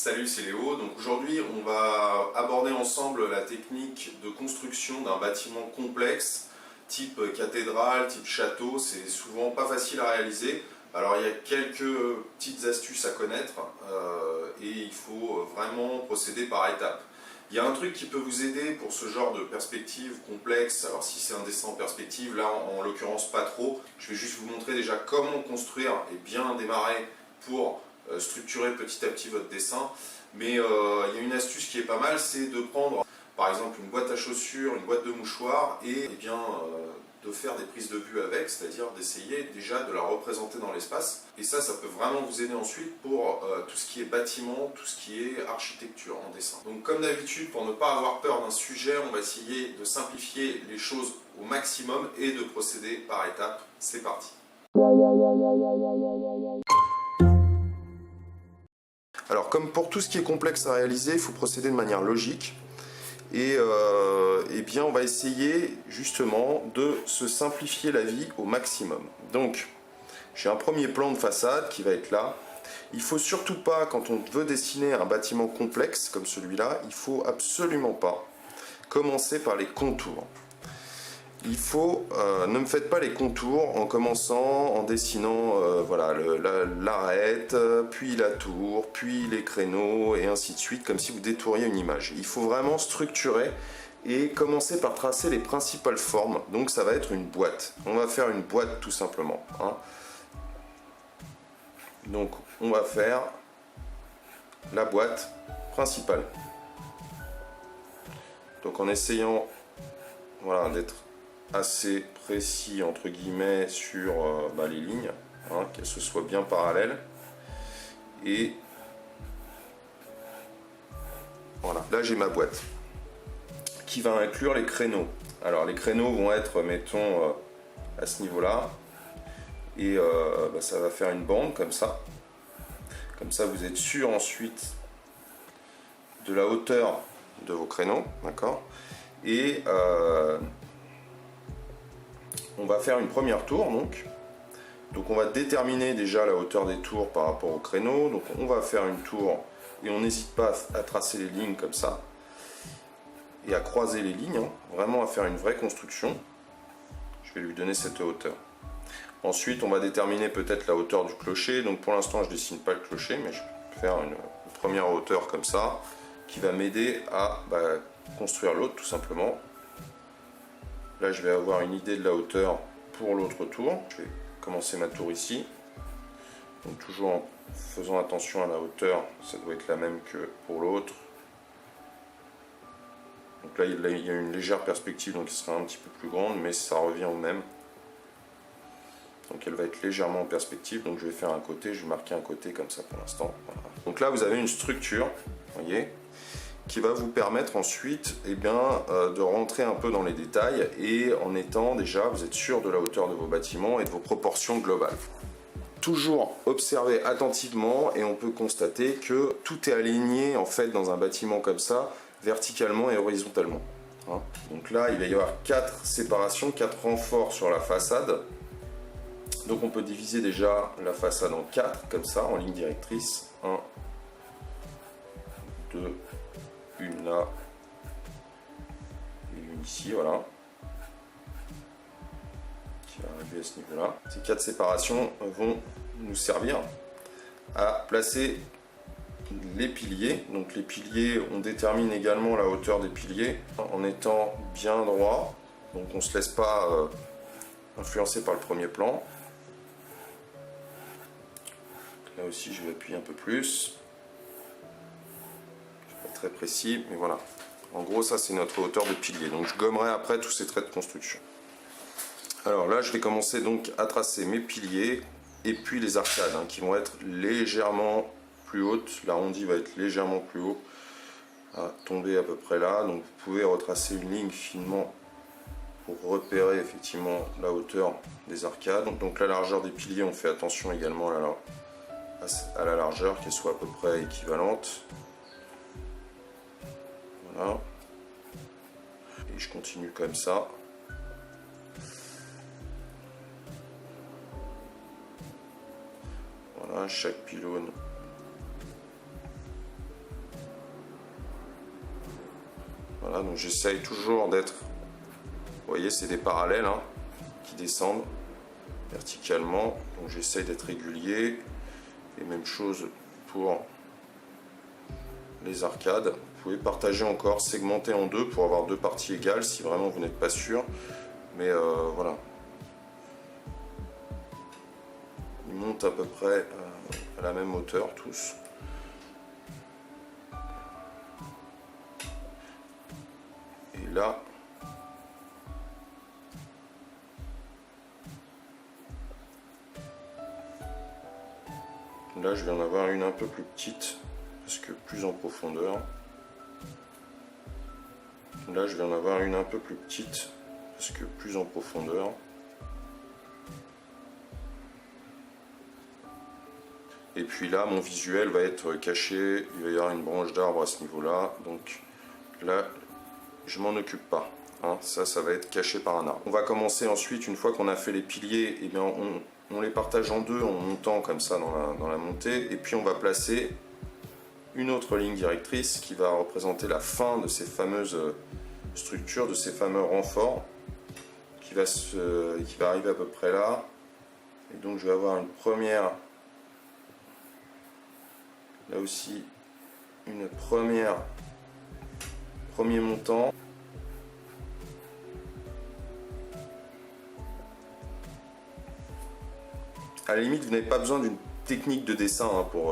Salut, c'est Léo. Donc aujourd'hui, on va aborder ensemble la technique de construction d'un bâtiment complexe, type cathédrale, type château. C'est souvent pas facile à réaliser. Alors il y a quelques petites astuces à connaître et il faut vraiment procéder par étapes. Il y a un truc qui peut vous aider pour ce genre de perspective complexe. Alors si c'est un dessin en perspective, là en l'occurrence pas trop. Je vais juste vous montrer déjà comment construire et bien démarrer pour structurer petit à petit votre dessin. Mais il y a une astuce qui est pas mal, c'est de prendre par exemple une boîte à chaussures, une boîte de mouchoirs et bien de faire des prises de vue avec, c'est-à-dire d'essayer déjà de la représenter dans l'espace. Et ça peut vraiment vous aider ensuite pour tout ce qui est bâtiment, tout ce qui est architecture en dessin. Donc comme d'habitude, pour ne pas avoir peur d'un sujet, on va essayer de simplifier les choses au maximum et de procéder par étapes. C'est parti. Alors comme pour tout ce qui est complexe à réaliser, il faut procéder de manière logique. Et bien on va essayer justement de se simplifier la vie au maximum. Donc j'ai un premier plan de façade qui va être là. Il faut surtout pas, quand on veut dessiner un bâtiment complexe comme celui-là, il faut absolument pas commencer par les contours. Il faut, ne me faites pas les contours en commençant, en dessinant voilà, l'arête, puis la tour, puis les créneaux, et ainsi de suite, comme si vous détouriez une image. Il faut vraiment structurer et commencer par tracer les principales formes. Donc ça va être une boîte. On va faire une boîte tout simplement. Hein. Donc on va faire la boîte principale. Donc en essayant voilà, d'être assez précis entre guillemets sur les lignes, hein, qu'elles se soient bien parallèles, et voilà, là j'ai ma boîte qui va inclure les créneaux. Alors les créneaux vont être, mettons, à ce niveau là, et ça va faire une bande comme ça vous êtes sûr ensuite de la hauteur de vos créneaux, d'accord, et on va faire une première tour donc on va déterminer déjà la hauteur des tours par rapport au créneau. Donc on va faire une tour et on n'hésite pas à tracer les lignes comme ça et à croiser les lignes, hein, vraiment à faire une vraie construction. Je vais lui donner cette hauteur. Ensuite on va déterminer peut-être la hauteur du clocher. Donc pour l'instant je dessine pas le clocher, mais je vais faire une première hauteur comme ça qui va m'aider à construire l'autre tout simplement. Là je vais avoir une idée de la hauteur pour l'autre tour. Je vais commencer ma tour ici. Donc toujours en faisant attention à la hauteur, ça doit être la même que pour l'autre. Donc là il y a une légère perspective, donc elle sera un petit peu plus grande, mais ça revient au même. Donc elle va être légèrement en perspective, donc je vais faire un côté, je vais marquer un côté comme ça pour l'instant. Voilà. Donc là vous avez une structure, voyez, qui va vous permettre ensuite de rentrer un peu dans les détails, et en étant déjà, vous êtes sûr de la hauteur de vos bâtiments et de vos proportions globales. Toujours observer attentivement et on peut constater que tout est aligné en fait dans un bâtiment comme ça, verticalement et horizontalement. Hein. Donc là il va y avoir 4 séparations, 4 renforts sur la façade. Donc on peut diviser déjà la façade en 4 comme ça, en ligne directrice. 1, 2, une là et une ici, voilà, qui va arriver à ce niveau là. Ces 4 séparations vont nous servir à placer les piliers. Donc les piliers, on détermine également la hauteur des piliers en étant bien droit, donc on ne se laisse pas influencer par le premier plan. Là aussi je vais appuyer un peu plus, très précis, mais voilà. En gros, ça c'est notre hauteur de pilier. Donc je gommerai après tous ces traits de construction. Alors là, je vais commencer donc à tracer mes piliers et puis les arcades qui vont être légèrement plus hautes. L'arrondi va être légèrement plus haut, à tomber à peu près là. Donc vous pouvez retracer une ligne finement pour repérer effectivement la hauteur des arcades. Donc la largeur des piliers, on fait attention également à la largeur, qu'elle soit à peu près équivalente. Voilà. Et je continue comme ça. Voilà, chaque pylône Voilà, donc j'essaye toujours d'être, vous voyez, c'est des parallèles hein, qui descendent verticalement, donc j'essaye d'être régulier. Et même chose pour les arcades. Vous pouvez partager encore, segmenter en deux pour avoir deux parties égales si vraiment vous n'êtes pas sûr. Mais voilà. Ils montent à peu près à la même hauteur tous. Et là, je vais en avoir une un peu plus petite, parce que plus en profondeur. Là, je vais en avoir une un peu plus petite, parce que plus en profondeur. Et puis là, mon visuel va être caché, il va y avoir une branche d'arbre à ce niveau-là, donc là, je m'en occupe pas. Hein. Ça va être caché par un arbre. On va commencer ensuite, une fois qu'on a fait les piliers, eh bien, on les partage en deux en montant comme ça dans la montée, et puis on va placer une autre ligne directrice qui va représenter la fin de ces fameuses structures, de ces fameux renforts, qui va arriver à peu près là. Et donc je vais avoir une première, là aussi, une premier montant. À la limite, vous n'avez pas besoin d'une technique de dessin hein, pour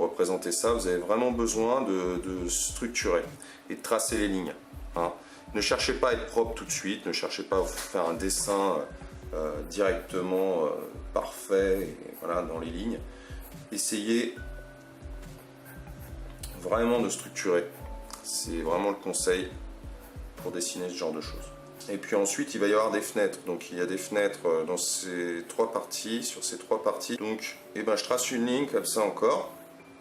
représenter ça. Vous avez vraiment besoin de structurer et de tracer les lignes. Hein. Ne cherchez pas à être propre tout de suite, ne cherchez pas à faire un dessin directement parfait et, voilà, dans les lignes. Essayez vraiment de structurer. C'est vraiment le conseil pour dessiner ce genre de choses. Et puis ensuite, il va y avoir des fenêtres. Donc il y a des fenêtres dans ces trois parties, sur ces trois parties. Donc je trace une ligne comme ça encore,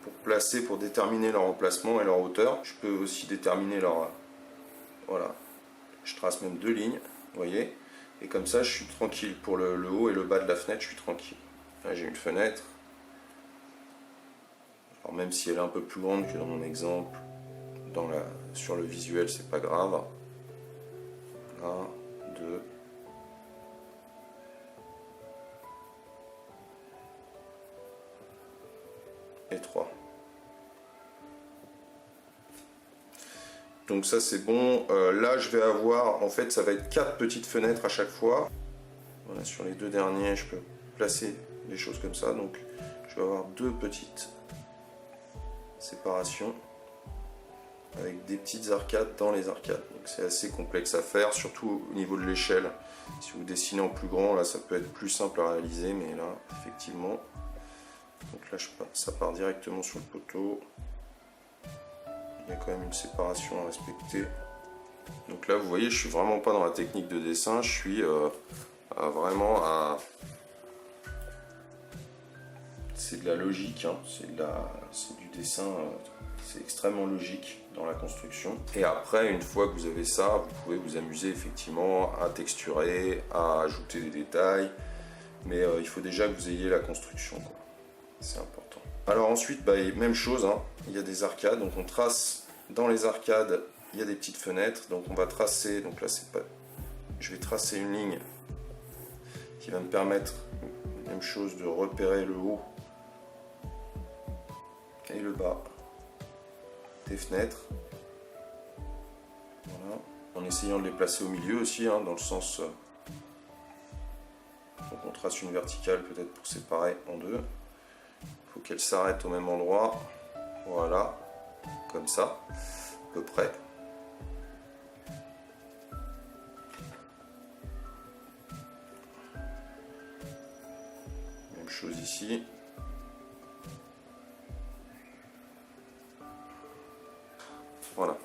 pour placer, pour déterminer leur emplacement et leur hauteur. Je peux aussi déterminer leur... Voilà. Je trace même deux lignes, vous voyez. Et comme ça, je suis tranquille. Pour le haut et le bas de la fenêtre, je suis tranquille. Là, j'ai une fenêtre. Alors même si elle est un peu plus grande que dans mon exemple, sur le visuel, c'est pas grave. 1, 2, et 3. Donc ça c'est bon. Là je vais avoir, en fait ça va être 4 petites fenêtres à chaque fois. Voilà, sur les deux derniers je peux placer des choses comme ça. Donc je vais avoir 2 petites séparations avec des petites arcades dans les arcades. Donc c'est assez complexe à faire, surtout au niveau de l'échelle. Si vous dessinez en plus grand, là ça peut être plus simple à réaliser, mais là effectivement. Donc là ça part directement sur le poteau. Il y a quand même une séparation à respecter. Donc là vous voyez, je suis vraiment pas dans la technique de dessin, je suis vraiment à... C'est de la logique, hein. C'est du dessin, c'est extrêmement logique dans la construction. Et après, une fois que vous avez ça, vous pouvez vous amuser effectivement à texturer, à ajouter des détails. Mais il faut déjà que vous ayez la construction, quoi. C'est important. Alors ensuite, même chose, hein. Il y a des arcades, donc on trace dans les arcades, il y a des petites fenêtres, donc on va tracer, donc là c'est pas... Je vais tracer une ligne qui va me permettre, même chose, de repérer le haut et le bas des fenêtres. Voilà. En essayant de les placer au milieu aussi, hein, dans le sens... donc on trace une verticale peut-être pour séparer en deux. Il faut qu'elle s'arrête au même endroit. Voilà, comme ça, à peu près. Même chose ici. Voilà.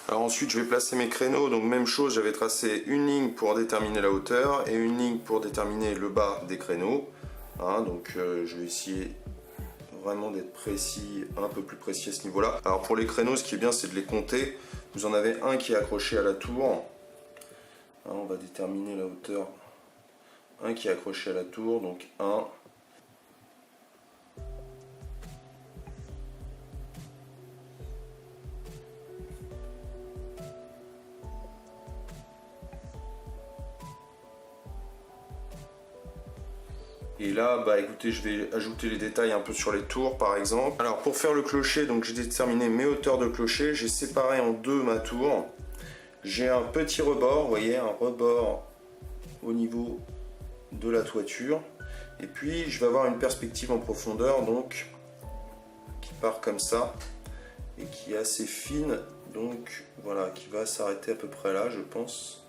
Alors ensuite je vais placer mes créneaux, donc même chose, j'avais tracé une ligne pour déterminer la hauteur et une ligne pour déterminer le bas des créneaux. Hein, donc je vais essayer vraiment d'être précis, un peu plus précis à ce niveau-là. Alors pour les créneaux, ce qui est bien, c'est de les compter. Vous en avez un qui est accroché à la tour. Hein, on va déterminer la hauteur. Un qui est accroché à la tour, donc 1, Et là, bah écoutez, je vais ajouter les détails un peu sur les tours par exemple. Alors pour faire le clocher, donc j'ai déterminé mes hauteurs de clocher. J'ai séparé en deux ma tour. J'ai un petit rebord, vous voyez, un rebord au niveau de la toiture. Et puis je vais avoir une perspective en profondeur, donc qui part comme ça et qui est assez fine. Donc voilà, qui va s'arrêter à peu près là, je pense.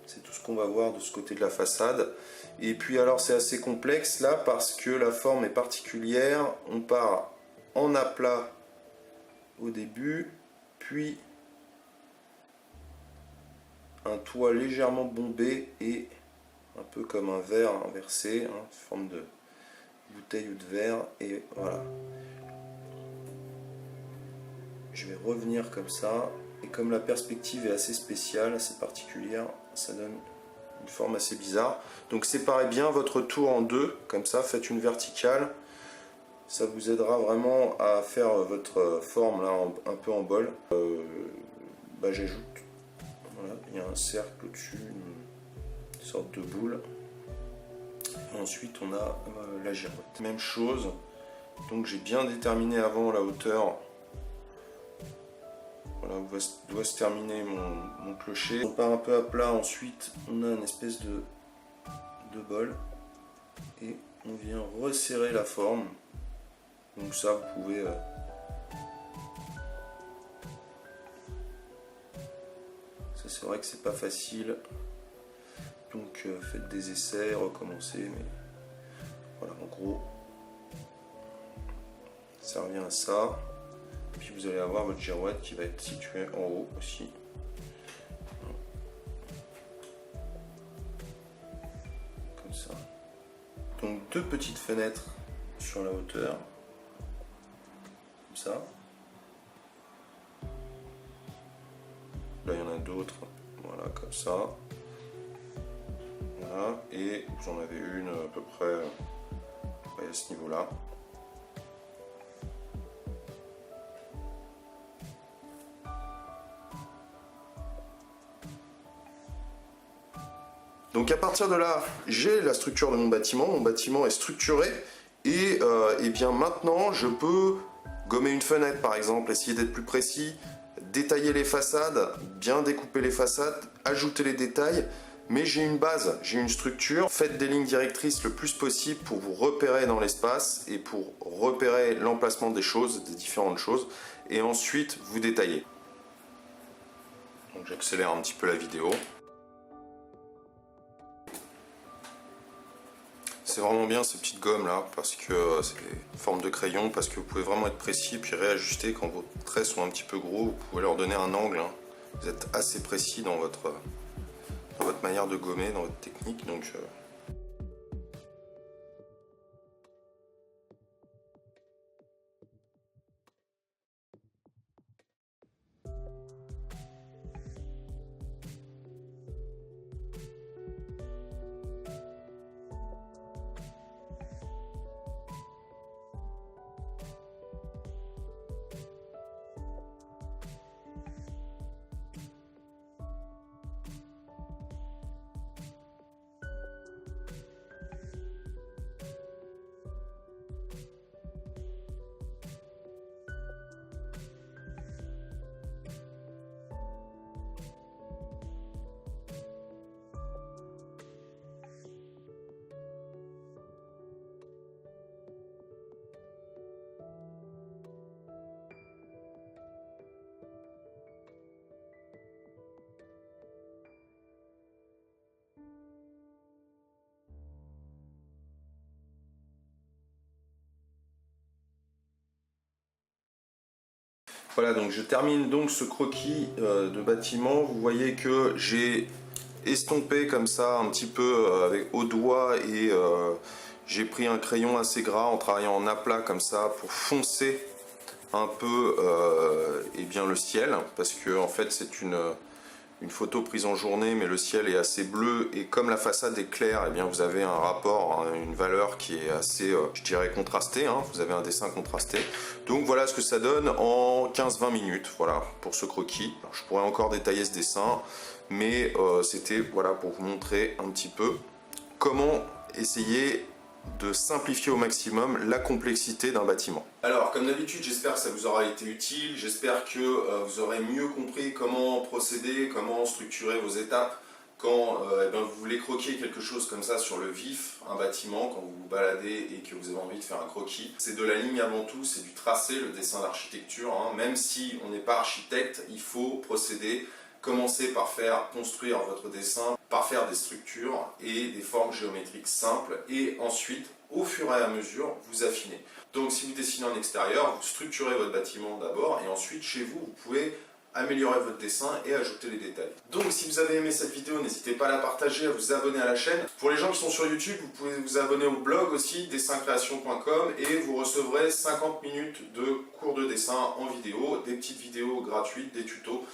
C'est tout ce qu'on va voir de ce côté de la façade. Et puis alors c'est assez complexe là parce que la forme est particulière. On part en aplat au début, puis un toit légèrement bombé et un peu comme un verre inversé, hein, forme de bouteille ou de verre. Et voilà. Je vais revenir comme ça. Et comme la perspective est assez spéciale, assez particulière, ça donne une forme assez bizarre. Donc séparez bien votre tour en deux, comme ça, faites une verticale. Ça vous aidera vraiment à faire votre forme là un peu en bol. Bah, j'ajoute, voilà, il y a un cercle au-dessus, une sorte de boule. Et ensuite on a la girouette. Même chose, donc j'ai bien déterminé avant la hauteur. Voilà où doit se terminer mon clocher. On part un peu à plat, ensuite on a une espèce de bol et on vient resserrer la forme. Donc ça vous pouvez ça c'est vrai que c'est pas facile, donc faites des essais, recommencez, mais voilà, en gros ça revient à ça. Puis vous allez avoir votre girouette qui va être située en haut aussi. Comme ça. Donc deux petites fenêtres sur la hauteur. Comme ça. Là il y en a d'autres. Voilà, comme ça. Voilà. Et vous en avez une à peu près à ce niveau-là. Donc à partir de là, j'ai la structure de mon bâtiment est structuré et bien maintenant je peux gommer une fenêtre par exemple, essayer d'être plus précis, détailler les façades, bien découper les façades, ajouter les détails, mais j'ai une base, j'ai une structure. Faites des lignes directrices le plus possible pour vous repérer dans l'espace et pour repérer l'emplacement des choses, des différentes choses, et ensuite vous détaillez. Donc j'accélère un petit peu la vidéo. C'est vraiment bien ces petites gommes là, parce que c'est des formes de crayon, parce que vous pouvez vraiment être précis puis réajuster quand vos traits sont un petit peu gros, vous pouvez leur donner un angle. Hein. Vous êtes assez précis dans votre manière de gommer, dans votre technique. Donc, voilà, donc je termine donc ce croquis de bâtiment. Vous voyez que j'ai estompé comme ça un petit peu avec au doigt et j'ai pris un crayon assez gras en travaillant en aplat comme ça pour foncer un peu eh bien le ciel, parce que en fait c'est une photo prise en journée mais le ciel est assez bleu et comme la façade est claire, eh bien vous avez un rapport, hein, une valeur qui est assez, je dirais, contrastée, hein, vous avez un dessin contrasté. Donc voilà ce que ça donne en 15-20 minutes, voilà, pour ce croquis. Alors, je pourrais encore détailler ce dessin, mais c'était voilà, pour vous montrer un petit peu comment essayer de simplifier au maximum la complexité d'un bâtiment. Alors, comme d'habitude, j'espère que ça vous aura été utile, j'espère que vous aurez mieux compris comment procéder, comment structurer vos étapes quand vous voulez croquer quelque chose comme ça sur le vif, un bâtiment, quand vous vous baladez et que vous avez envie de faire un croquis. C'est de la ligne avant tout, c'est du tracé, le dessin d'architecture, hein. Même si on n'est pas architecte, il faut procéder. Commencez par faire construire votre dessin, par faire des structures et des formes géométriques simples et ensuite, au fur et à mesure, vous affinez. Donc si vous dessinez en extérieur, vous structurez votre bâtiment d'abord et ensuite chez vous, vous pouvez améliorer votre dessin et ajouter les détails. Donc si vous avez aimé cette vidéo, n'hésitez pas à la partager, à vous abonner à la chaîne. Pour les gens qui sont sur YouTube, vous pouvez vous abonner au blog aussi, dessincreation.com, et vous recevrez 50 minutes de cours de dessin en vidéo, des petites vidéos gratuites, des tutos.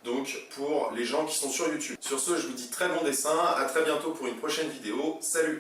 Donc pour les gens qui sont sur YouTube. Sur ce, je vous dis très bon dessin, à très bientôt pour une prochaine vidéo. Salut!